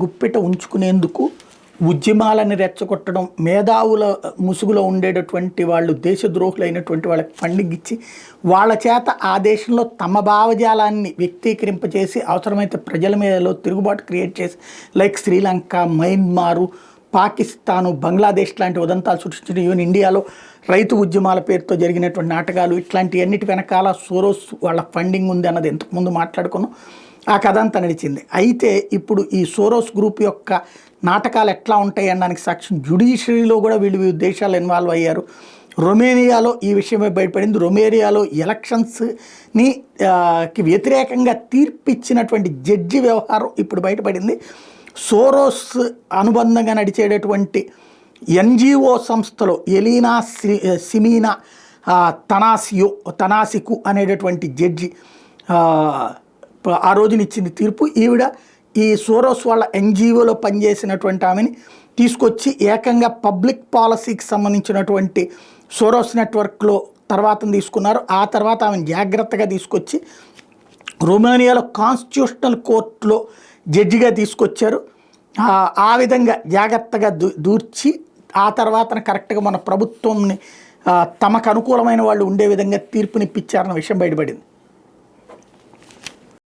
గుప్పెట ఉంచుకునేందుకు ఉద్యమాలని రెచ్చగొట్టడం, మేధావుల ముసుగులో ఉండేటటువంటి వాళ్ళు దేశద్రోహులైనటువంటి వాళ్ళకి ఫండింగ్ ఇచ్చి వాళ్ళ చేత ఆ దేశంలో తమ భావజాలాన్ని వ్యక్తీకరింపచేసి అవసరమైతే ప్రజల మీదలో తిరుగుబాటు క్రియేట్ చేసి లైక్ శ్రీలంక, మయన్మారు, పాకిస్తాను, బంగ్లాదేశ్ లాంటి ఉదంతాలు సృష్టించిన ఈవెన్ ఇండియాలో రైతు ఉద్యమాల పేరుతో జరిగినటువంటి నాటకాలు ఇట్లాంటి అన్నిటి వెనకాల సోరోస్ వాళ్ళ ఫండింగ్ ఉంది అన్నది ఇంతకుముందు మాట్లాడుకున్నాం. ఆ కథ అంతా నడిచింది. అయితే ఇప్పుడు ఈ సోరోస్ గ్రూప్ యొక్క నాటకాలు ఎట్లా ఉంటాయి అనడానికి సాక్ష్యం జ్యుడిషియరీలో కూడా వీళ్ళు వివిధ దేశాలు ఇన్వాల్వ్ అయ్యారు. రొమేనియాలో ఈ విషయమే బయటపడింది. రొమేనియాలో ఎలక్షన్స్ని వ్యతిరేకంగా తీర్పిచ్చినటువంటి జడ్జి వ్యవహారం ఇప్పుడు బయటపడింది. సోరోస్ అనుబంధంగా నడిచేటటువంటి ఎన్జిఓ సంస్థలో ఎలీనా సిమీనా తనాసికు అనేటటువంటి జడ్జి ఆ రోజున ఇచ్చింది తీర్పు. ఈవిడ ఈ సోరోస్ వాళ్ళ ఎన్జిఓలో పనిచేసినటువంటి ఆమెని తీసుకొచ్చి ఏకంగా పబ్లిక్ పాలసీకి సంబంధించినటువంటి సోరోస్ నెట్వర్క్లో తర్వాత తీసుకున్నారు. ఆ తర్వాత ఆమెను జాగ్రత్తగా తీసుకొచ్చి రొమేనియాలో కాన్స్టిట్యూషనల్ కోర్టులో జడ్జిగా తీసుకొచ్చారు. ఆ విధంగా జాగ్రత్తగా దూర్చి ఆ తర్వాత కరెక్ట్గా మన ప్రభుత్వంని తమకు అనుకూలమైన వాళ్ళు ఉండే విధంగా తీర్పునిప్పించారన్న విషయం బయటపడింది.